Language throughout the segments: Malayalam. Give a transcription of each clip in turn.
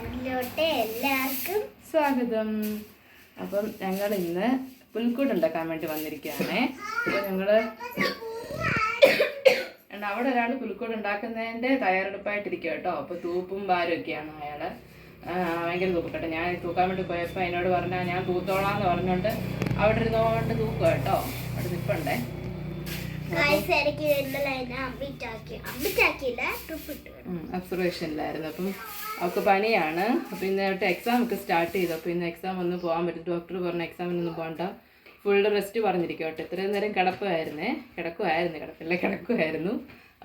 എല്ലാവർക്കും സ്വാഗതം. അപ്പം ഞങ്ങൾ ഇന്ന് പുൽക്കൂട് ഉണ്ടാക്കാൻ വേണ്ടി വന്നിരിക്കുകയാണേ. അപ്പോൾ ഞങ്ങള് അവിടെ ഒരാൾ പുൽക്കൂട് ഉണ്ടാക്കുന്നതിന്റെ തയ്യാറെടുപ്പായിട്ടിരിക്കുക കേട്ടോ. അപ്പൊ തൂപ്പും ഭാരം ഒക്കെയാണ് അയാള്. ഭയങ്കര തൂക്കട്ടെ. ഞാൻ തൂക്കാൻ വേണ്ടി പോയപ്പോൾ എന്നോട് പറഞ്ഞാൽ ഞാൻ തൂത്തോളാന്ന് പറഞ്ഞോണ്ട് അവിടെ ഇരുന്നോണ്ട് തൂക്കുക കേട്ടോ. അവിടെ നിൽപ്പണ്ടേ. ഒബ്സർവേഷനിലായിരുന്നു. അപ്പം അവൾക്ക് പനിയാണ്. അപ്പം ഇന്നത്തെ എക്സാം ഒക്കെ സ്റ്റാർട്ട് ചെയ്തു. അപ്പം ഇന്ന് എക്സാം ഒന്നും പോകാൻ പറ്റും. ഡോക്ടർ പറഞ്ഞ എക്സാമിനൊന്നും പോകണ്ട, ഫുൾ റെസ്റ്റ് പറഞ്ഞിരിക്കും കേട്ടോ. ഇത്രയും നേരം കിടക്കുമായിരുന്നു.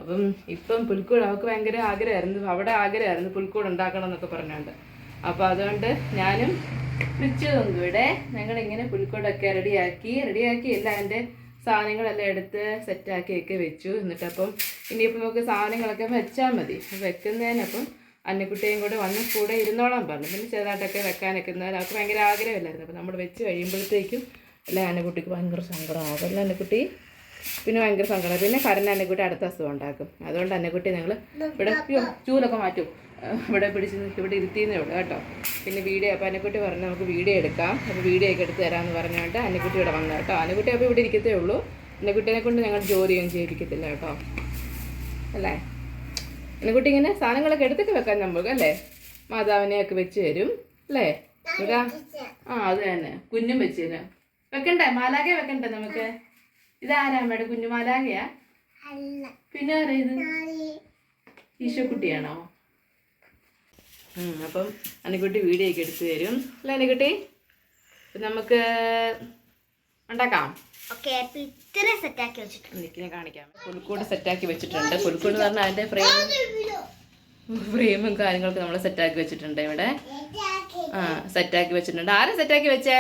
അപ്പം ഇപ്പം പുൽക്കൂട് അവൾക്ക് ഭയങ്കര ആഗ്രഹമായിരുന്നു. അവിടെ ആഗ്രഹമായിരുന്നു പുൽക്കൂട് ഉണ്ടാക്കണം എന്നൊക്കെ പറഞ്ഞുകൊണ്ട്. അപ്പോൾ അതുകൊണ്ട് ഞാനും ഫ്രിഡ്ജും ഇവിടെ ഞങ്ങളിങ്ങനെ പുൽക്കൂടൊക്കെ റെഡിയാക്കിയില്ല. അതിൻ്റെ സാധനങ്ങളെല്ലാം എടുത്ത് സെറ്റാക്കിയൊക്കെ വെച്ചു. എന്നിട്ടപ്പം ഇനിയിപ്പോൾ നമുക്ക് സാധനങ്ങളൊക്കെ വെച്ചാൽ മതി. വെക്കുന്നതിനപ്പം അന്നക്കുട്ടിയും കൂടെ വന്ന് കൂടെ ഇരുന്നോളാൻ പറഞ്ഞു. പിന്നെ ചെറുതായിട്ടൊക്കെ വെക്കാനൊക്കെ അവർക്ക് ഭയങ്കര ആഗ്രഹമില്ലായിരുന്നു. അപ്പം നമ്മൾ വെച്ച് കഴിയുമ്പോഴത്തേക്കും അല്ലേ അന്നക്കുട്ടിക്ക് ഭയങ്കര സങ്കടമാകും. അന്നക്കുട്ടി പിന്നെ ഭയങ്കര സങ്കടം. പിന്നെ കരഞ്ഞ അന്നക്കുട്ടി അടുത്ത അസുഖം ഉണ്ടാക്കും. അതുകൊണ്ട് അന്നക്കുട്ടി ഞങ്ങൾ ഇവിടെ ചൂലൊക്കെ മാറ്റും, ഇവിടെ ഇരുത്തിയെന്നേ ഉള്ളൂ കേട്ടോ. പിന്നെ വീഡിയോ അപ്പോൾ അന്നക്കുട്ടി പറഞ്ഞു നമുക്ക് വീഡിയോ എടുക്കാം. അപ്പോൾ വീഡിയോ ഒക്കെ എടുത്ത് തരാമെന്ന് പറഞ്ഞുകൊണ്ട് അന്നക്കുട്ടി ഇവിടെ വന്നു കേട്ടോ. അന്നക്കുട്ടി അപ്പോൾ ഇവിടെ ഇരിക്കത്തേ ഉള്ളൂ. അന്നക്കുട്ടീനെ കൊണ്ട് ഞങ്ങൾ ജോലിയൊന്നും ചെയ്യിപ്പിക്കത്തില്ല കേട്ടോ. അല്ലേ അന്നക്കുട്ടി ഇങ്ങനെ സാധനങ്ങളൊക്കെ എടുത്തൊക്കെ വെക്കാൻ നമുക്ക് അല്ലേ. മാതാവിനെയൊക്കെ വെച്ച് തരും അല്ലേ. ഇതാ അത് തന്നെ കുഞ്ഞും വെച്ച് തരാം. വെക്കണ്ടേ മാലാഖ വെക്കണ്ടേ നമുക്ക്. ഇതാരാ അമ്മയുടെ കുഞ്ഞു മാലാഖയാ? പിന്നെ ആരാ ഇത്? ഈശോക്കുട്ടിയാണോ? അപ്പം അന്നക്കുട്ടി വീഡിയോ ഒക്കെ എടുത്തു തരും അല്ലേ അന്നക്കുട്ടി. നമുക്ക് ഉണ്ടാക്കാം. എനിക്കിനെ കാണിക്കാം. പുൽക്കൂട് സെറ്റാക്കി വെച്ചിട്ടുണ്ട്. പുൽക്കൂട് എന്ന് പറഞ്ഞാൽ അതിൻ്റെ ഫ്രെയിമും കാര്യങ്ങളൊക്കെ നമ്മൾ സെറ്റാക്കി വെച്ചിട്ടുണ്ട് ഇവിടെ. സെറ്റാക്കി വെച്ചിട്ടുണ്ട്. ആരാ സെറ്റാക്കി വെച്ചേ?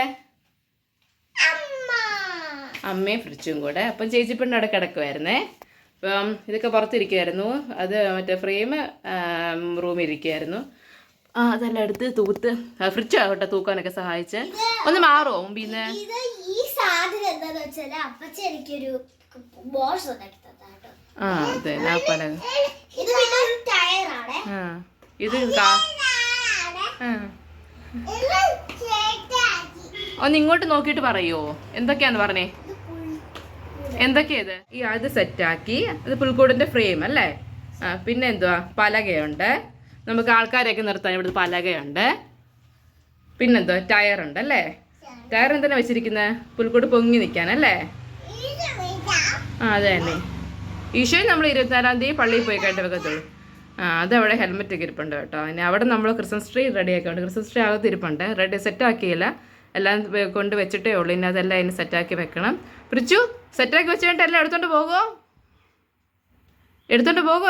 അമ്മയും ഫ്രിഡ്ജും കൂടെ. അപ്പം ചേച്ചിപ്പെണ്ണ അവിടെ കിടക്കുമായിരുന്നേ. അപ്പം ഇതൊക്കെ പുറത്തിരിക്കുമായിരുന്നു. അത് മറ്റേ ഫ്രെയിം റൂമിൽ ഇരിക്കുമായിരുന്നു. അതെല്ലാം എടുത്ത് തൂത്ത് ഫ്രിഡ്ജ് ആകട്ടെ തൂക്കാനൊക്കെ സഹായിച്ച്. ഒന്ന് മാറുമോ മുമ്പിന്ന്? അതെ പല ഇത് ഒന്ന് ഇങ്ങോട്ട് നോക്കിയിട്ട് പറയുമോ എന്തൊക്കെയാന്ന് പറഞ്ഞേ. എന്തൊക്കെയത്? അത് സെറ്റാക്കി. അത് പുൽക്കൂടിന്റെ ഫ്രെയിം അല്ലേ. പിന്നെ എന്തുവാ പലകയുണ്ട്. നമുക്ക് ആൾക്കാരെയൊക്കെ നിർത്താൻ ഇവിടുത്തെ പലകയുണ്ട്. പിന്നെന്തോ ടയറുണ്ട് അല്ലേ. ടയർ എന്തിനാ വെച്ചിരിക്കുന്നത്? പുൽക്കൂട് പൊങ്ങി നിൽക്കാനല്ലേ. അത് തന്നെ. ഈശോയും നമ്മൾ 24-ാം തീയതി പള്ളിയിൽ പോയി കഴിഞ്ഞിട്ട് വെക്കത്തുള്ളൂ. അതവിടെ ഹെൽമെറ്റ് ഒക്കെ ഇരിപ്പുണ്ട് കേട്ടോ. പിന്നെ അവിടെ നമ്മൾ ക്രിസ്മസ് ട്രീ റെഡിയാക്കിയുണ്ട്. ക്രിസ്മസ് ട്രീ അകത്ത് ഇരിപ്പുണ്ട്. സെറ്റാക്കിയില്ല, എല്ലാം കൊണ്ട് വെച്ചിട്ടേ ഉള്ളൂ. ഇനി അതെല്ലാം ഇനി സെറ്റാക്കി വെക്കണം. ഫ്രിഡ്ജു സെറ്റാക്കി വെച്ചിട്ട് എല്ലാം എടുത്തോണ്ട് പോകുമോ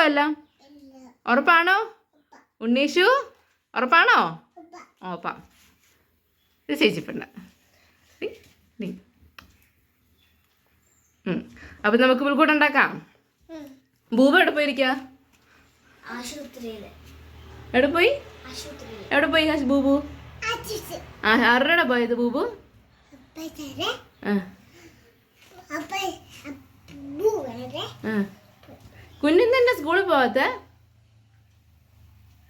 എല്ലാം? ഉറപ്പാണോ ഉണ്ണീഷു? ഉറപ്പാണോ? ഓപ്പാ. ഇത് ചേച്ചിപ്പണ്ട. അപ്പം നമുക്ക് പുൽക്കൂട് ഉണ്ടാക്കാം. ബൂബ എവിടെ പോയിരിക്കുക? എവിടെ പോയി ബൂബു? ആരുടെ പോയത് ബൂബു? കുഞ്ഞിന്നെ സ്കൂളിൽ പോവാത്ത?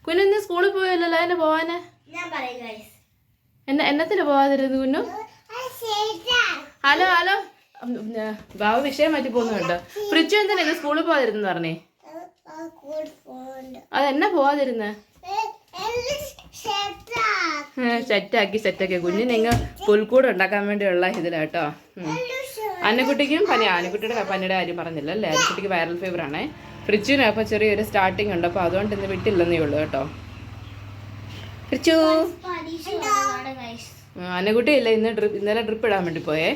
കുഞ്ഞിന്ന് സ്കൂളിൽ പോയല്ലോ. അതിന് പോവാന് എന്നത്തിന് പോവാതിരുന്നു കുഞ്ഞു? ഹലോ ബാബു വിഷയം മാറ്റി പോകുന്നുണ്ട്. ഫ്രിഡ്ജു എന്തിനാ സ്കൂളിൽ പോവാതിരുന്നു പറഞ്ഞേ? അതെന്നാ പോവാതിരുന്ന്? സെറ്റാക്കി കുഞ്ഞിന് നിങ്ങൾ പുൽക്കൂട് ഉണ്ടാക്കാൻ വേണ്ടിയുള്ള ഇതിലാട്ടോ. അന്നക്കുട്ടിക്കും പനി. ആനക്കുട്ടിയുടെ പനിയുടെ കാര്യം പറഞ്ഞില്ല അല്ലേ. അന്നക്കുട്ടിക്ക് വൈറൽ ഫീവർ ആണേ. ഫ്രിഡ്ജിന് അപ്പോൾ ചെറിയൊരു സ്റ്റാർട്ടിങ് ഉണ്ട്. അപ്പോൾ അതുകൊണ്ട് ഇന്ന് വിട്ടില്ലെന്നേ ഉള്ളൂ കേട്ടോ. ഫ്രിഡ്ജു അന്നക്കുട്ടി ഇല്ല. ഇന്നലെ ട്രിപ്പ് ഇടാൻ വേണ്ടി പോയേ.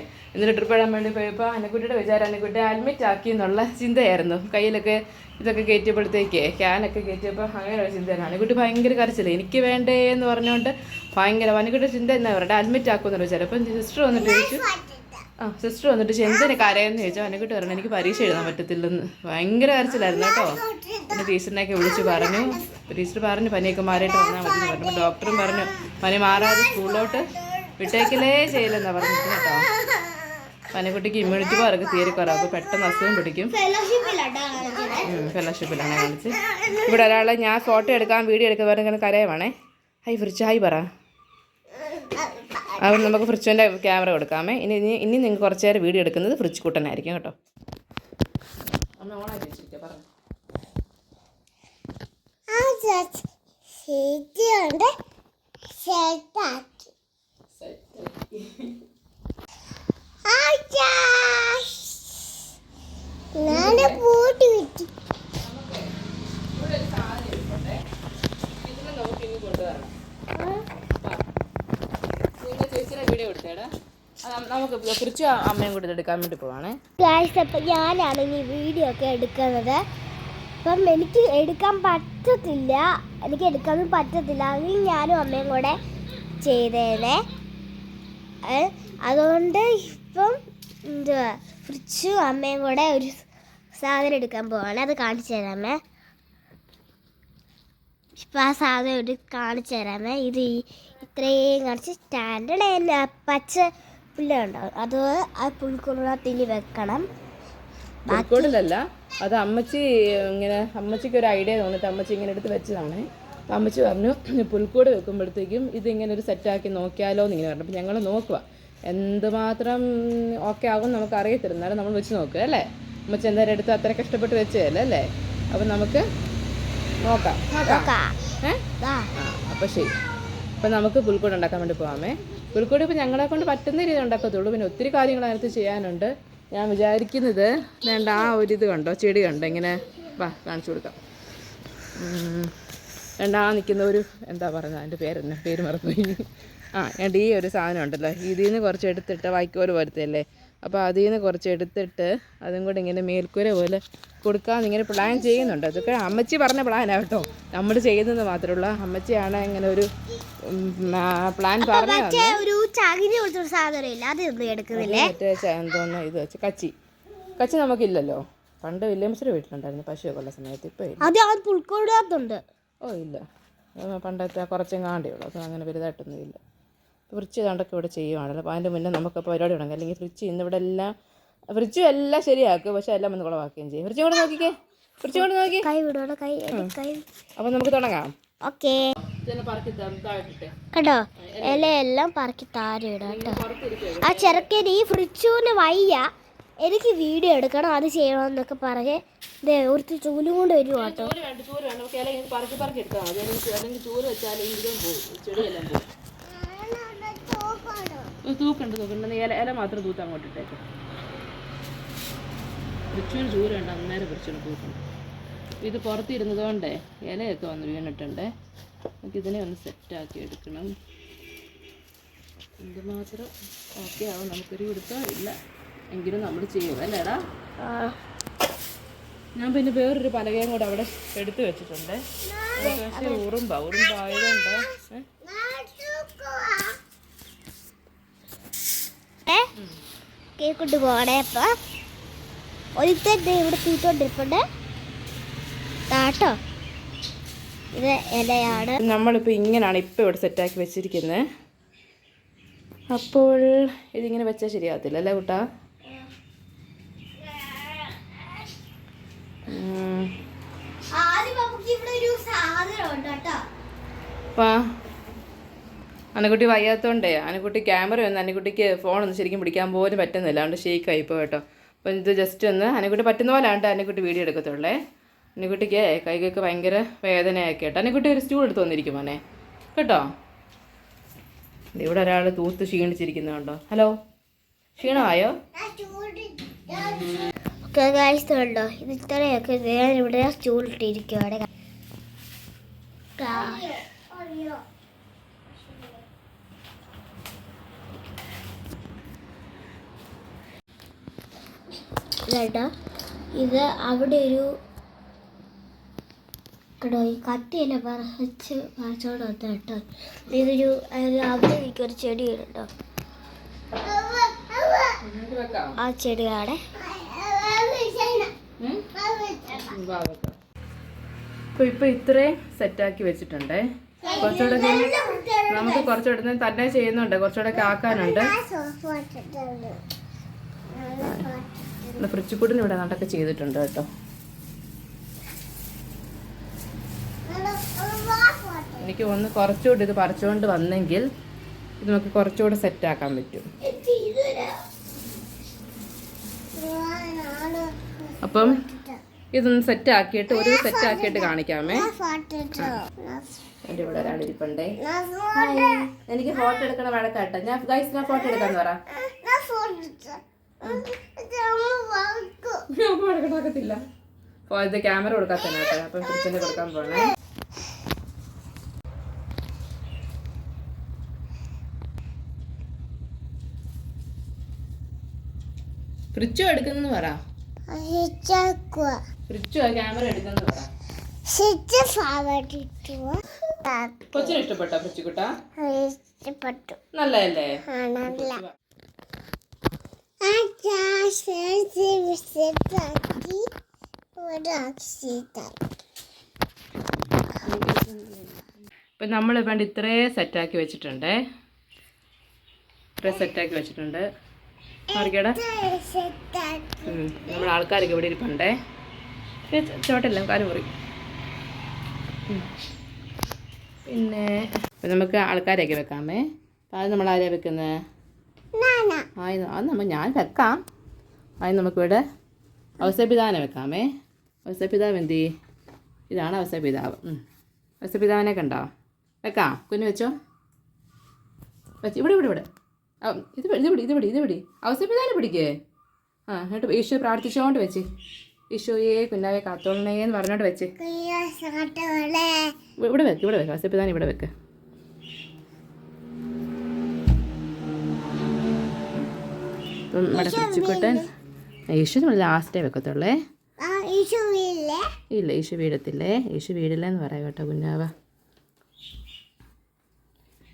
പോയപ്പോൾ അന്നക്കുട്ടിയുടെ വിചാരം അന്നക്കുട്ടി അഡ്മിറ്റ് ആക്കി എന്നുള്ള ചിന്തയായിരുന്നു. കയ്യിലൊക്കെ ഇതൊക്കെ കയറ്റിയപ്പോഴത്തേക്ക് ക്യാനൊക്കെ കയറ്റിയപ്പോൾ അങ്ങനെ ഒരു ചിന്തയാണ്. അന്നക്കുട്ടി ഭയങ്കര കരച്ചില്ല. എനിക്ക് വേണ്ടേ എന്ന് പറഞ്ഞുകൊണ്ട് ഭയങ്കര അന്നക്കുട്ടിയുടെ ചിന്ത എന്നാ പറയട്ടെ അഡ്മിറ്റ് ആക്കുമെന്ന് ചോദിച്ചാൽ. അപ്പം സിസ്റ്റർ വന്നിട്ട് എന്തിനു കരയെന്ന് ചോദിച്ചാൽ അന്നക്കുട്ടി പറഞ്ഞു എനിക്ക് പരീക്ഷ എഴുതാൻ പറ്റത്തില്ലെന്ന്. ഭയങ്കര കരച്ചിലായിരുന്നു കേട്ടോ. പിന്നെ ടീച്ചറിനെയൊക്കെ വിളിച്ച് പറഞ്ഞു. ടീച്ചർ പറഞ്ഞു പനിയൊക്കെ മാറിയിട്ട് വന്നാൽ മതി എന്ന് പറഞ്ഞു. ഡോക്ടറും പറഞ്ഞു പനി മാറാതെ സ്കൂളിലോട്ട് വിട്ടേക്കലേ ചെയ്യില്ലെന്നാണ് പറഞ്ഞിട്ട് കേട്ടോ. പനിക്കുട്ടിക്ക് ഇമ്മ്യൂണിറ്റി പവറൊക്കെ തീരെ കുറവ്, അപ്പോൾ പെട്ടെന്ന് അസുഖം പിടിക്കും. ഫെലോഷിപ്പിലാണ് കാണിച്ച്. ഇവിടെ ഒരാളെ ഞാൻ ഫോട്ടോ എടുക്കാൻ വീഡിയോ എടുക്കാൻ പറഞ്ഞാൽ കരയുവാണേ. ഹൈ ഫ്രിച്ച്, ഹായ് പറ. അപ്പം നമുക്ക് ഫ്രിച്ചുവിൻ്റെ ക്യാമറ കൊടുക്കാമേ. ഇനി നിങ്ങൾക്ക് കുറച്ച് നേരം വീഡിയോ എടുക്കുന്നത് ഫ്രിച്ച് കൂട്ടനായിരിക്കും കേട്ടോ. അമ്മ ഓണാക്കി വെച്ചിരിക്കുക പറഞ്ഞു. നമുക്ക് ഫ്രിച്ച് അമ്മയും കൂടി എടുക്കാൻ വേണ്ടി പോവാണേ. അപ്പം ഞാനാണ് ഈ വീഡിയോ ഒക്കെ എടുക്കുന്നത്. അപ്പം എനിക്ക് എടുക്കാൻ പറ്റത്തില്ല, എടുക്കാനും പറ്റത്തില്ല. അത് ഞാനും അമ്മയും കൂടെ ചെയ്തേനെ. അതുകൊണ്ട് ഇപ്പം എന്തുവാ ഫ്രിച്ചും അമ്മയും കൂടെ ഒരു സാധനം എടുക്കാൻ പോവാണ്. അത് കാണിച്ചു തരാമേ. ഇപ്പം ആ സാധനം കാണിച്ചു തരാമേ. ഇത് ഇത്രയും കാണിച്ച് സ്റ്റാൻഡേർഡ് പച്ച പുല്ലുണ്ടാവും, അത് ആ പുൽക്കൂടിനകത്ത് വെക്കണം. പുൽക്കൂടിലല്ല, അത് അമ്മച്ചി ഇങ്ങനെ, അമ്മച്ചിക്ക് ഒരു ഐഡിയ തോന്നിട്ട് അമ്മച്ചി ഇങ്ങനെ എടുത്ത് വെച്ചതാണ്. അപ്പം അമ്മച്ചി പറഞ്ഞു പുൽക്കൂട് വെക്കുമ്പോഴത്തേക്കും ഇതിങ്ങനെ ഒരു സെറ്റാക്കി നോക്കിയാലോ എന്നിങ്ങനെ പറഞ്ഞു. അപ്പം ഞങ്ങൾ നോക്കുക എന്തുമാത്രം ഓക്കെ ആകും നമുക്ക് അറിയത്തില്ല, എന്നാലും നമ്മൾ വെച്ച് നോക്കുക അല്ലേ. അമ്മച്ചി എന്തായാലും എടുത്ത് അത്ര കഷ്ടപ്പെട്ട് വെച്ചതല്ലേ അല്ലേ. അപ്പം നമുക്ക് നോക്കാം. അപ്പം ശരി, അപ്പം നമുക്ക് പുൽക്കൂട് ഉണ്ടാക്കാൻ വേണ്ടി പോകാമേ. പുൽക്കൂട് ഇപ്പം ഞങ്ങളെ കൊണ്ട് പറ്റുന്ന രീതി ഉണ്ടാക്കത്തുള്ളൂ, പിന്നെ ഒത്തിരി കാര്യങ്ങൾ അതിനകത്ത് ചെയ്യാനുണ്ട്. ഞാൻ വിചാരിക്കുന്നത് വേണ്ട ആ ഒരിത് കണ്ടോ, ചെടി കണ്ടോ ഇങ്ങനെ, വാ കാണിച്ചു കൊടുക്കാം. വേണ്ട ആ നിൽക്കുന്ന ഒരു എന്താ പറയുന്നത്, അതിൻ്റെ പേര് മറന്നുപോയി. വേണ്ട ഈ ഒരു സാധനം ഉണ്ടല്ലോ, ഇതിൽ നിന്ന് കുറച്ച് എടുത്തിട്ട് വൈക്കോല് പോലത്തെയല്ലേ, അപ്പോൾ അതിൽ നിന്ന് കുറച്ച് എടുത്തിട്ട് അതും കൂടെ ഇങ്ങനെ മേൽക്കൂര പോലെ കൊടുക്കാമെന്ന് ഇങ്ങനെ പ്ലാൻ ചെയ്യുന്നുണ്ട്. അതൊക്കെ അമ്മച്ചി പറഞ്ഞ പ്ലാനാണ് കേട്ടോ, നമ്മൾ ചെയ്യുന്നത് മാത്രമുള്ള. അമ്മച്ചിയാണ് ഇങ്ങനെ ഒരു പ്ലാൻ പറഞ്ഞത്. എന്തോന്ന് ഇത് വെച്ച് കച്ചി നമുക്കില്ലല്ലോ. പണ്ട് വില്യംസിൻ്റെ വീട്ടിലുണ്ടായിരുന്നു പശുവൊക്കെ ഉള്ള സമയത്ത്, ഇപ്പോൾ ഇല്ല. ഓ ഇല്ല, പണ്ടത്തെ കുറച്ചും കാണ്ടിയുള്ളൂ, അത് അങ്ങനെ വലുതായിട്ടൊന്നും ഇല്ല. ഫ്രിഡ്ജ് ഇതാണ്ടൊക്കെ ഇവിടെ ചെയ്യുവാണല്ലോ. അപ്പോൾ അതിൻ്റെ മുന്നേ നമുക്കിപ്പോൾ പരിപാടി തുടങ്ങാം. അല്ലെങ്കിൽ ഫ്രിഡ്ജ് ഇന്നിവിടെ എല്ലാം ഫ്രിഡ്ജും എല്ലാം ശരിയാക്കും, പക്ഷെ എല്ലാം ഒന്ന് കുളവാക്കുകയും ചെയ്യും. ഫ്രിഡ്ജ് കൊണ്ട് നോക്കിക്കേ, ഫ്രിഡ്ജ് കൊണ്ട് നോക്കി. അപ്പം നമുക്ക് തുടങ്ങാം. ഓക്കെ, കേട്ടോ ഇലയെല്ലാം പറക്കി താഴെ ഇടാം കേട്ടോ. ആ ചെറുക്കന് ഈ ഫ്രിഡ്ജിന് വയ്യ, എനിക്ക് വീഡിയോ എടുക്കണം, അത് ചെയ്യണമെന്നൊക്കെ പറഞ്ഞ് ഒരു ചൂലും കൊണ്ട് വരും കേട്ടോ. തൂക്കുണ്ട് ഇല മാത്രം തൂത്ത് അങ്ങോട്ട് ഇട്ടേക്ക്. ഫ്രിഡ്ജിന് ചൂരുണ്ട്, അന്നേരം ഫ്രിഡ്ജിന് തൂക്കുണ്ട്. ഇത് പുറത്തിരുന്നത് കൊണ്ടേ ഇലയൊക്കെ വന്ന് വീണിട്ടുണ്ട്. നമുക്ക് ഇതിനെ ഒന്ന് സെറ്റാക്കി എടുക്കണം. എന്തുമാത്രം ഓക്കെ ആവും നമുക്കൊരു കൊടുത്താൽ ഇല്ല എങ്കിലും നമ്മൾ ചെയ്യും അല്ലേടാ. ഞാൻ പിന്നെ വേറൊരു പലകയും കൂടെ അവിടെ എടുത്തു വെച്ചിട്ടുണ്ട്. പക്ഷേ ഉറുമ്പായതുകൊണ്ട് കേക്കൊണ്ട് പോകണേ. അപ്പം ഒരുത്തന്നെ ഇവിടെ തീറ്റോണ്ടിരിപ്പുണ്ട് കേട്ടോ. ഇത് ഇലയാണ്. നമ്മളിപ്പോൾ ഇങ്ങനെയാണ് ഇപ്പോൾ ഇവിടെ സെറ്റാക്കി വെച്ചിരിക്കുന്നത്. അപ്പോൾ ഇതിങ്ങനെ വെച്ചാൽ ശരിയാകത്തില്ല അല്ലേ കുട്ടാ. അനക്കുട്ടി വയ്യാത്തതുകൊണ്ടേ അനക്കുട്ടി ക്യാമറ ഒന്നും അനക്കുട്ടിക്ക് ഫോണൊന്നും ശരിക്കും പിടിക്കാൻ പോലും പറ്റുന്നില്ല, അതുകൊണ്ട് ഷേക്കായി ഇപ്പോൾ കേട്ടോ. അപ്പം ഇത് ജസ്റ്റ് ഒന്ന് അനക്കുട്ടി പറ്റുന്ന പോലെയാണ് അനക്കുട്ടി വീഡിയോ എടുക്കത്തുള്ളേ. അനക്കുട്ടിക്ക് കൈകൊക്കെ ഭയങ്കര വേദനയൊക്കെ കേട്ടോ. അനക്കുട്ടി ഒരു സ്റ്റൂൾ എടുത്ത് വന്നിരിക്കും മോനെ കേട്ടോ. ഇവിടെ ഒരാൾ തൂത്ത് ക്ഷീണിച്ചിരിക്കുന്നുണ്ടോ. ഹലോ, ക്ഷീണമായോ? കണ്ടോ ഇത് ഇത്രയൊക്കെ ഇവിടെ സ്റ്റൂൾ ഇട്ടിരിക്കും അവിടെ. കേട്ടോ ഇത് അവിടെ ഒരു കേട്ടോ ഈ കത്തിയല്ല പറിച്ചോണ്ട് വന്ന കേട്ടോ. ഇതൊരു അവിടെ എനിക്കൊരു ചെടി കേട്ടോ, ആ ചെടിയാണ്. ഇപ്പൊ ഇത്രയും സെറ്റാക്കി വെച്ചിട്ടുണ്ടേ. കുറച്ചുകൂടെ നമുക്ക് കുറച്ചുകൂടെ തന്നെ ചെയ്യുന്നുണ്ട്, കുറച്ചുകൂടെ ആക്കാനുണ്ട്. ഫ്രിച്ചുകൂട്ടിന് ഇവിടെ നാട്ടൊക്കെ ചെയ്തിട്ടുണ്ട് കേട്ടോ. എനിക്ക് ഒന്ന് കുറച്ചുകൂടി ഇത് പറിച്ചുകൊണ്ട് വന്നെങ്കിൽ ഇത് നമുക്ക് കുറച്ചുകൂടെ സെറ്റാക്കാൻ പറ്റും. അപ്പം ഇതൊന്ന് സെറ്റാക്കിയിട്ട് കാണിക്കാമേ. എൻ്റെ ഇവിടെ ഒരാളിരിപ്പുണ്ടേ. എനിക്ക് ഫോട്ടോ എടുക്കണ വഴക്കാട്ടെ. ഞാൻ ഫോട്ടോ എടുക്കാന്ന് പറ. വഴക്കത്തില്ല. ഇത് ക്യാമറ കൊടുക്കാത്ത കേട്ടോ. അപ്പം ഫ്രിഡ്ജിന്റെ കൊടുക്കാൻ പോണേ. ഫ്രിഡ്ജോ എടുക്കുന്നെന്ന് പറ. ഫ്രിഡ്ജോ ക്യാമറ എടുക്കുന്നെന്ന് പറ. കൊച്ചിന് ഇഷ്ടപ്പെട്ടോ ഫ്രിഡ്ജുകുട്ടാ? ഇഷ്ടപ്പെട്ടു. നല്ലതല്ലേ? ഇപ്പം നമ്മൾ വേണ്ട ഇത്രയും സെറ്റാക്കി വെച്ചിട്ടുണ്ട്. മാറിക്കടാ. നമ്മുടെ ആൾക്കാരൊക്കെ ഇവിടെ ഇരിപ്പുണ്ടേ. ചോട്ടല്ല കാല് മുറി. പിന്നെ നമുക്ക് ആൾക്കാരെയൊക്കെ വെക്കാമേ. അത് നമ്മൾ ആരെയാണ് വെക്കുന്നത്? അത് ഞാൻ വെക്കാം. അത് നമുക്കിവിടെ ഔസപിതാവിനെ വെക്കാമേ. ഔസപിതാവ് എന്തി? ഇതാണ് ഔസപിതാവ്. ഔസപിതാവിനെ കണ്ടോ? വെക്കാം. കുഞ്ഞ് വെച്ചോ. വെച്ച് ഇവിടെ ഇത് പിടി. ഔസപിതാവിനെ പിടിക്കേ. എന്നിട്ട് ഈശോ പ്രാർത്ഥിച്ചോണ്ട് വെച്ച്. ഈശോയെ കുഞ്ഞാവെ കാത്തോളണേ എന്ന് പറഞ്ഞോണ്ട് വെച്ച്. ഇവിടെ വെക്ക്. ഔസപിതാവിനെ ഇവിടെ വെക്ക്. നമ്മുടെ ഫ്രിഡ്ജിക്കുട്ടൻ ഈശോ ലാസ്റ്റേ വെക്കത്തുള്ളേ. ഇല്ല, ഈശോ വീഴത്തില്ലേ. ഈശോ വീടില്ല എന്ന് പറയാം കേട്ടോ കുഞ്ഞാവ.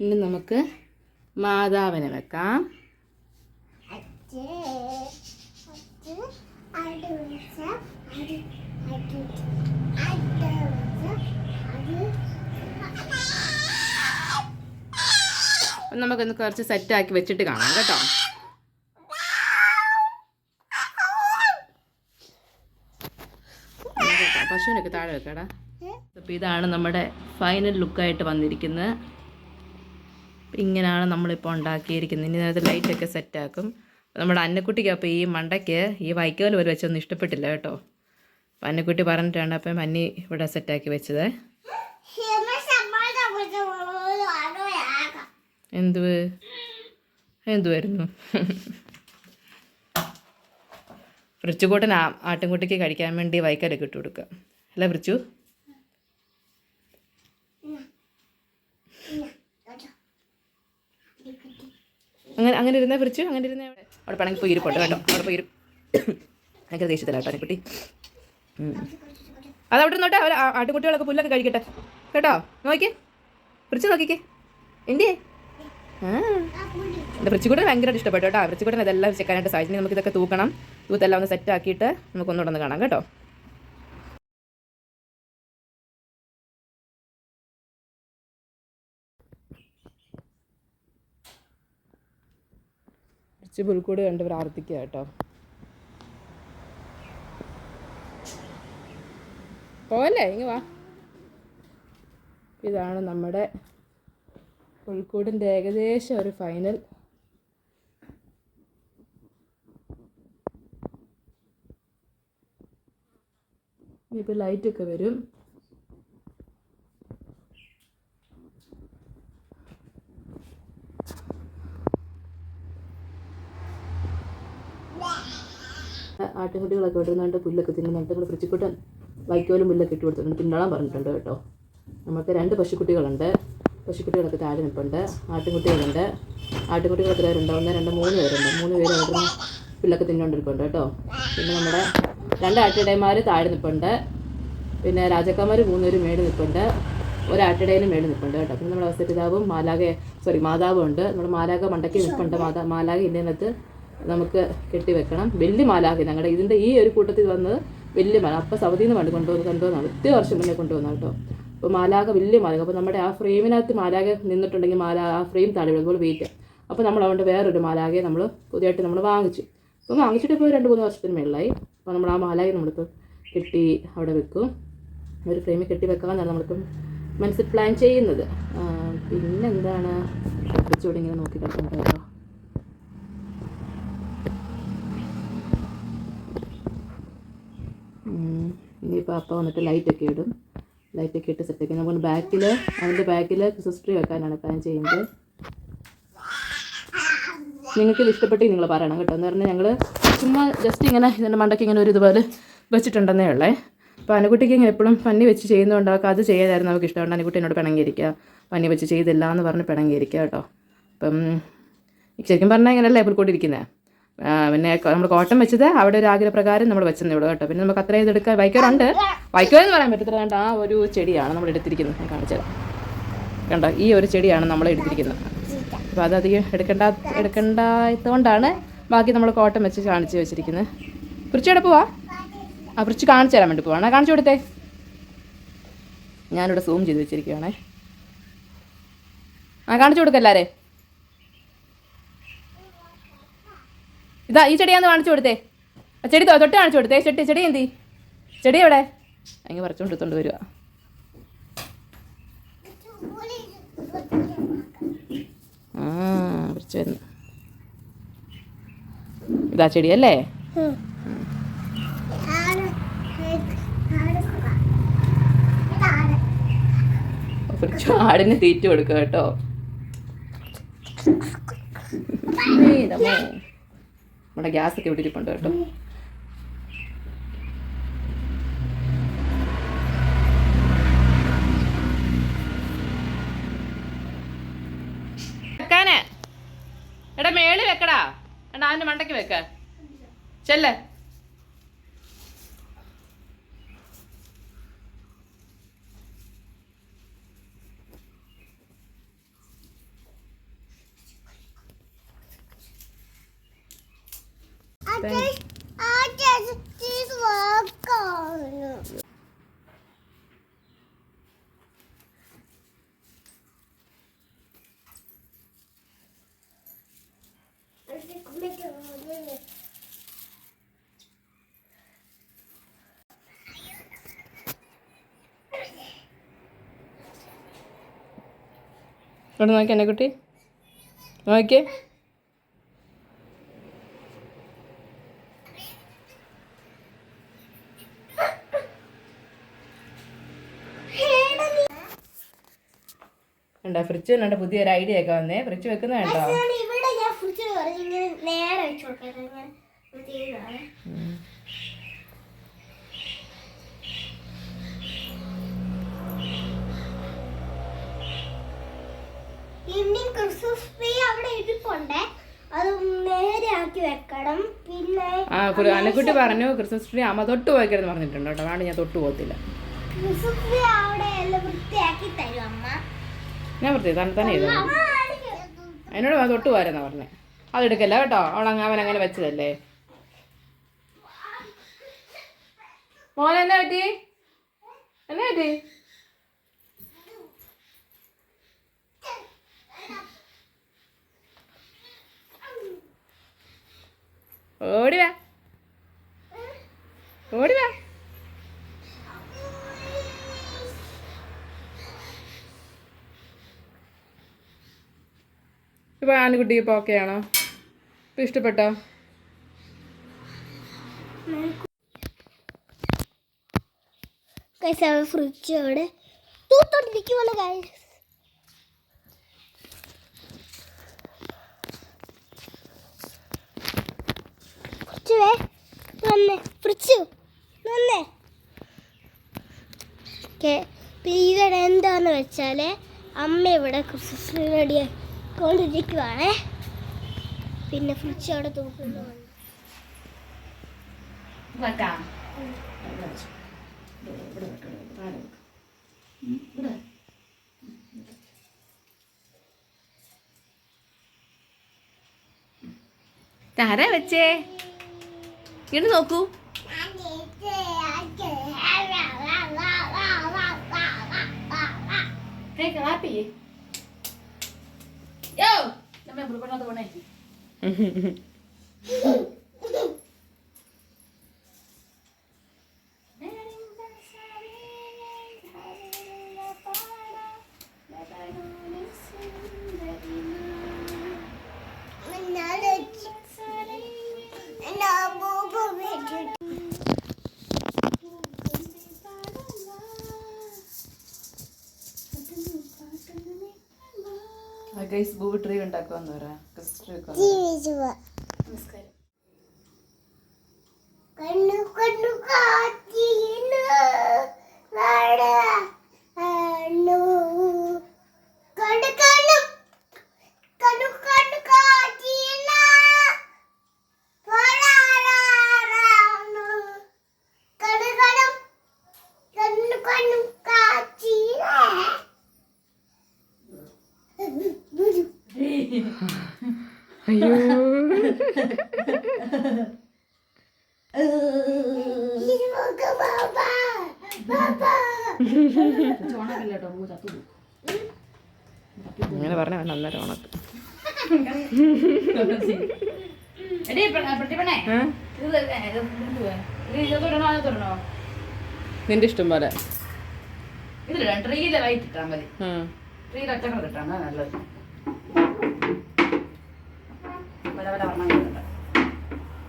ഇനി നമുക്ക് മാതാവിനെ വെക്കാം. നമുക്കൊന്ന് കുറച്ച് സെറ്റാക്കി വെച്ചിട്ട് കാണാം കേട്ടോ. പശുവിനൊക്കെ താഴെ വെക്കടാ. അപ്പോൾ ഇതാണ് നമ്മുടെ ഫൈനൽ ലുക്കായിട്ട് വന്നിരിക്കുന്നത്. ഇങ്ങനെയാണ് നമ്മളിപ്പോൾ ഉണ്ടാക്കിയിരിക്കുന്നത്. ഇനി അത് ലൈറ്റൊക്കെ സെറ്റാക്കും. നമ്മുടെ അന്നക്കുട്ടിക്ക് അപ്പോൾ ഈ മണ്ടയ്ക്ക് ഈ വൈക്കോൽ ഒരു വെച്ചൊന്നും ഇഷ്ടപ്പെട്ടില്ല കേട്ടോ. അപ്പം അന്നക്കുട്ടി പറഞ്ഞിട്ടാണ് അപ്പം അന്നി ഇവിടെ സെറ്റാക്കി വെച്ചത്. എന്തുവായിരുന്നു? ഫ്രിച്ചുകൂട്ടൻ ആട്ടിൻകുട്ടിക്ക് കഴിക്കാൻ വേണ്ടി വൈക്കോലൊക്കെ ഇട്ട് കൊടുക്കുക അല്ലേ ഫ്രിച്ചു? അങ്ങനെ ഇരുന്നേ ഫ്രിച്ചു. അങ്ങനെ ഇരുന്നേ. അവിടെ പണങ്ങി പോയി ഇരിപ്പുണ്ട് കേട്ടോ. അവിടെ പോയി ഭയങ്കര ദേഷ്യത്തില്ല കേട്ടോ ആട്ടിൻകുട്ടി. അതവിടെ നിന്നോട്ടെ. അവർ ആട്ടുകുട്ടികളൊക്കെ പുല്ലൊക്കെ കഴിക്കട്ടെ കേട്ടോ. നോക്കിക്കേ ഫ്രിച്ചു, നോക്കിക്കേ. എൻ്റെ എൻ്റെ ഫ്രിച്ചുകൂട്ടൻ ഭയങ്കരമായിട്ട് ഇഷ്ടപ്പെട്ടു കേട്ടോ. ഫ്രിച്ചുകൂട്ടൻ ഇതെല്ലാം ചെക്കാനായിട്ട് സാധിച്ചു. നമുക്ക് ഇതൊക്കെ തൂക്കണം. തൂത്തെല്ലാം ഒന്ന് സെറ്റാക്കിയിട്ട് നമുക്കൊന്നുകൂടെ ഒന്ന് കാണാം കേട്ടോ. ഫ്രിച്ച് പുൽക്കൂട് കണ്ട് പ്രാർത്ഥിക്കുക കേട്ടോ. പോവല്ലേ, ഇങ്ങ് വാ. ഇതാണ് നമ്മുടെ പുൽക്കൂടിൻ്റെ ഏകദേശം ഒരു ഫൈനൽ. ഇപ്പോൾ ലൈറ്റൊക്കെ വരും. ആട്ടിൻകുട്ടികളൊക്കെ ഇടുന്നുണ്ട്, പുല്ലൊക്കെ തിന്നുന്നുണ്ട്. നമ്മൾ ഫ്രിഡ്ജിക്കുട്ടൻ വൈക്കോലും പുല്ലൊക്കെ ഇട്ട് കൊടുത്തിട്ടുണ്ട്. തിന്നോളാൻ പറഞ്ഞിട്ടുണ്ട് കേട്ടോ. നമുക്ക് 2 പശുക്കുട്ടികളുണ്ട്. പശുക്കുട്ടികളൊക്കെ താഴെ നിൽപ്പുണ്ട്. ആട്ടിൻകുട്ടികളുണ്ട്. ആട്ടിൻകുട്ടികളൊക്കെ പേരുണ്ട്. 1, 2, 3 പേരുണ്ട്. 3 പേര് അവിടെ പുല്ലൊക്കെ തിന്നുകൊണ്ടിരിപ്പുണ്ട് കേട്ടോ. പിന്നെ നമ്മുടെ 2 ആട്ടിടയന്മാർ താഴെ നിൽപ്പുണ്ട്. പിന്നെ രാജാക്കന്മാർ 3 പേര് മേളിൽ നിൽപ്പുണ്ട്. ഒരാട്ടിടയിലും മേളിൽ നിൽപ്പുണ്ട് കേട്ടോ. പിന്നെ നമ്മുടെ ഔസപിതാവും മാതാവും ഉണ്ട്. നമ്മുടെ മാലാഖ മണ്ടയ്ക്ക് നിൽപ്പുണ്ട്. മാലാഖ ഇന്നത്തെ നമുക്ക് കെട്ടിവെക്കണം. വലിയ മാലാഖ ഞങ്ങളുടെ ഇതിൻ്റെ ഈ ഒരു കൂട്ടത്തിൽ വന്നത് വലിയ മാല. അപ്പം സൗദിയിൽ നിന്ന് കൊണ്ടുവന്നതാണ്. 10 വർഷം മുന്നേ കൊണ്ടുവന്ന കേട്ടോ. അപ്പോൾ മാലാഖ വലിയ മാലാഖ. അപ്പോൾ നമ്മുടെ ആ ഫ്രെയിമിനകത്ത് മാലാഖ നിന്നിട്ടുണ്ടെങ്കിൽ ആ ഫ്രെയിം താഴെ അതുപോലെ വെയിറ്റ്. അപ്പോൾ നമ്മൾ അതുകൊണ്ട് വേറൊരു മാലാഖയെ നമ്മൾ പുതിയതായിട്ട് നമ്മൾ വാങ്ങിച്ചു. ഇപ്പം വാങ്ങിച്ചിട്ട് ഇപ്പോൾ 2-3 വർഷത്തിന് മേളിലായി. അപ്പോൾ നമ്മൾ ആ മാലായി നമ്മളിപ്പോൾ കെട്ടി അവിടെ വെക്കും. ഒരു ഫ്രെയിമിൽ കെട്ടി വെക്കാമെന്നാണ് നമ്മളിപ്പം മനസ്സിൽ പ്ലാൻ ചെയ്യുന്നത്. പിന്നെന്താണ് കുറച്ചുകൂടി ഇങ്ങനെ നോക്കി കിടക്കുന്നത് കേട്ടോ. ഇനിയിപ്പോൾ അപ്പം വന്നിട്ട് ലൈറ്റൊക്കെ ഇടും. ലൈറ്റൊക്കെ ഇട്ട് സെറ്റൊക്കെ നമുക്ക് അതിൻ്റെ ബാക്കിൽ ക്രിസ്മസ് ട്രീ വെക്കാനാണ് പ്ലാൻ ചെയ്യുന്നത്. നിങ്ങൾക്ക് ഇത് ഇഷ്ടപ്പെട്ടെങ്കിൽ നിങ്ങൾ പറയണം കേട്ടോ. എന്ന് പറഞ്ഞാൽ ഞങ്ങൾ ചുമ്മാ ജസ്റ്റ് ഇങ്ങനെ ഇതിൻ്റെ മണ്ടയ്ക്ക് ഇങ്ങനെ ഒരു ഇതുപോലെ വെച്ചിട്ടുണ്ടെന്നേ ഉള്ളേ. അപ്പോൾ അനുകുട്ടിക്ക് ഇങ്ങനെ എപ്പോഴും പന്നി വെച്ച് ചെയ്യുന്നതുകൊണ്ടൊക്കെ അത് ചെയ്യാനായിരുന്നു നമുക്ക് ഇഷ്ടമുണ്ട്. അനുകുട്ടി എന്നോട് പിണങ്ങിയിരിക്കുക, പന്നി വെച്ച് ചെയ്തില്ല എന്ന് പറഞ്ഞ് പിണങ്ങിയിരിക്കുക കേട്ടോ. അപ്പം ശരിക്കും പറഞ്ഞാൽ ഇങ്ങനെയല്ലേ പുൽക്കൂട്ടിരിക്കുന്നത്. പിന്നെ നമ്മൾ കോട്ടൺ വെച്ചത് അവിടെ ഒരു ആഗ്രഹപ്രകാരം നമ്മൾ വെച്ചെന്നേ ഉള്ളൂ കേട്ടോ. പിന്നെ നമുക്ക് അത്രയും ഇതെടുക്കാൻ വൈക്കോലുണ്ട്. വൈക്കോലെന്ന് പറയാൻ പറ്റത്തില്ല. കണ്ടോ, ആ ഒരു ചെടിയാണ് നമ്മൾ എടുത്തിരിക്കുന്നത്. ഞാൻ കാണിച്ചത് കണ്ടോ, ഈ ഒരു ചെടിയാണ് നമ്മൾ എടുത്തിരിക്കുന്നത്. അപ്പോൾ അതധികം എടുക്കേണ്ടാത്തതുകൊണ്ടാണ് ബാക്കി നമ്മൾ കോട്ടൺ വെച്ച് കാണിച്ച് വെച്ചിരിക്കുന്നത്. ഫ്രിഡ്ജ് പോവാ? ആ ഫ്രിഡ്ജ് കാണിച്ചു തരാൻ വേണ്ടി പോവാണേ. കാണിച്ചു കൊടുത്തേ. ഞാനിവിടെ സൂം ചെയ്ത് വെച്ചിരിക്കുകയാണേ. കാണിച്ചു കൊടുക്കല്ലാരെ. ഇതാ ഈ ചെടിയാന്ന് കാണിച്ചു കൊടുത്തേ. ചെടി തൊട്ട് കാണിച്ചു കൊടുത്തേ. ചെടി എന്തി? ചെടി എവിടെ? അങ്ങ് പറിച്ചുകൊണ്ടെടുത്തോണ്ട് വരിക. പറിച്ചു വരുന്നു. ഇതാ ചെടിയല്ലേ? ആടിന് തീറ്റ കൊടുക്കുക കേട്ടോ. നമ്മുടെ ഗ്യാസ് ഒക്കെ ഇവിടെ ഇരിപ്പുണ്ട് കേട്ടോ. വെക്കാനേ എടാ മേളി വെക്കടാ. എടാ അതിന്റെ മണ്ടയ്ക്ക് വെക്ക. ചെല്ലേ. ഇവിടെ നോക്കി എന്നെ കുട്ടി നോക്കിയേ. കണ്ടോ ഫ്രിഡ്ജ് കണ്ടോ, പുതിയൊരു ഐഡിയ ഒക്കെ വന്നേ. ഫ്രിഡ്ജ് വെക്കുന്ന കേട്ടോ. ഈവനിങ് ക്രിസ്മസ് ട്രീ അവിടെ ഇരിപ്പുണ്ട്, അത് നേരെ ആക്കി വെക്കണം. പിന്നെ അനക്കുട്ടി പറഞ്ഞു ക്രിസ്മസ് ട്രീ അമ്മ തൊട്ട് പോയിക്കരുന്ന് പറഞ്ഞിട്ടുണ്ട് കേട്ടോ. അതുകൊണ്ട് ഞാൻ തൊട്ട് പോകത്തില്ല. ക്രിസ്മസ് ട്രീ അവിടെ എല്ലാം വൃത്തിയാക്കി തരും അമ്മ. ഞാൻ വൃത്തി തന്നെ ചെയ്തു. അതിനോട് തൊട്ട് പോരെന്നാ പറഞ്ഞേ. അതെടുക്കല്ല കേട്ടോ. അവനങ്ങനെ വെച്ചതല്ലേ. മോൻ എന്നാ പറ്റി? ഓടിവാ. ഇപ്പൊ ആൺകുട്ടി ഇപ്പൊ ഓക്കെയാണോ? ഇപ്പൊ ഇഷ്ടപ്പെട്ടോ? ഫ്രിഡ്ജോടെ തൂത്തോണ്ടിരിക്കുമല്ലോ ഗൈസ്. ഫ്രിഡ്ജ് വന്നേ. ഇവിടെ എന്താന്ന് വെച്ചാല് അമ്മ ഇവിടെ ക്രിസ്മസ് ട്രീ റെഡിയാക്കിക്കൊണ്ടിരിക്കുവാണേ. പിന്നെ ഫ്രിഡ്ജ് അവിടെ തൂക്കുന്നു. താര വെച്ചേ ഇങ്ങനെ നോക്കൂ. ഗൈസ് ബൂബി ട്രീ ഉണ്ടാക്കുമെന്ന് പറ. നമസ്കാരം. കണ്ണു കണ്ണു കാറ്റിന് നടന്നു കണ്ണു കണ്ണു കണ്ണു കണ്ണു കാറ്റിന് പോരാടാറാണ് കണ്ണു കണ്ണു കണ്ണു കണ്ണു കാറ്റിന് അയ്യോ അങ്ങനെ പറഞ്ഞ അന്നേരം ഉണക്ക്. നിന്റെ ഇഷ്ടം പോലെ ട്രീയിലായിട്ടാ മതി. ട്രീയിൽ ഒറ്റക്കൾ കിട്ടാണ് നല്ലത്.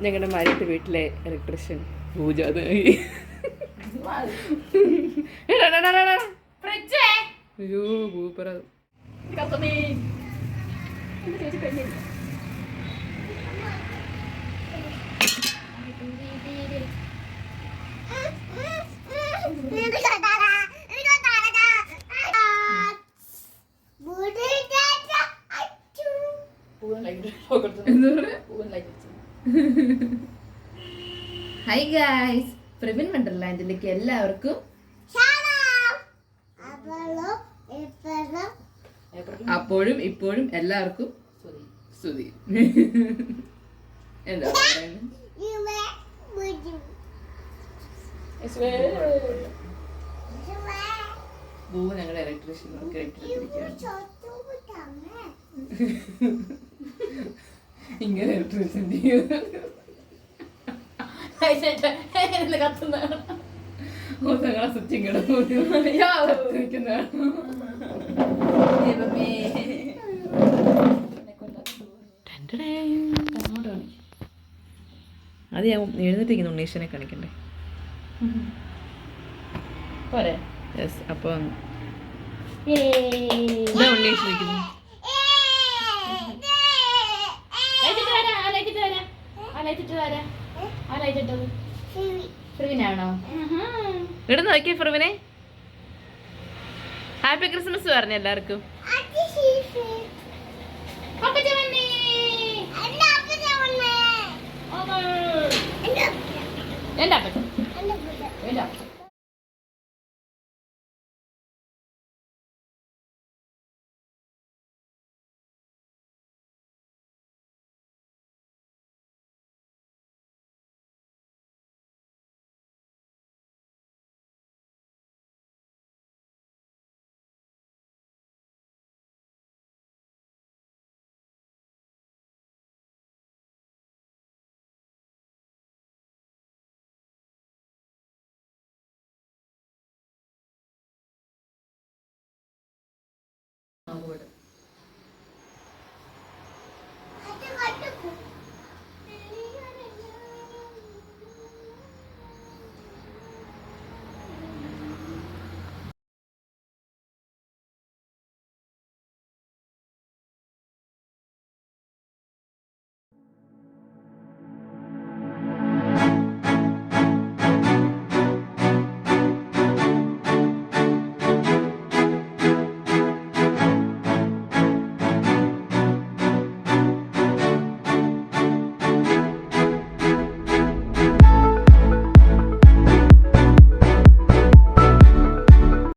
ഞങ്ങളുടെ മരത്ത് വീട്ടിലെ ഇലക്ട്രീഷ്യൻ പൂജ അയ്യോ ഭൂപ്പറ ഹായ് ഗായ്സ്, പ്രവീൺ വണ്ടർലാൻഡിലേക്ക് എല്ലാവർക്കും അപ്പോഴും ഇപ്പോഴും എല്ലാവർക്കും സ്തുതി. എന്താ ബൂ ഞങ്ങളുടെ ഇലക്ട്രീഷ്യൻ ഇങ്ങനെ ഇലക്ട്രീഷ്യൻ സ്വിച്ചിങ് അത് ഞാൻ എഴുന്നേറ്റിരിക്കുന്നു. ഉണ്ണീഷനെ കാണിക്കണ്ടേ? പോരെ. യെസ്. അപ്പം ഉണ്ണീഷിരിക്കുന്നു. ഫ്രീനാണോ? ഇവിടെ നോക്കിയ ഫ്രവിനെ ഹാപ്പി ക്രിസ്മസ് പറഞ്ഞു എല്ലാവർക്കും. എന്റെ അപ്പച്ചൻ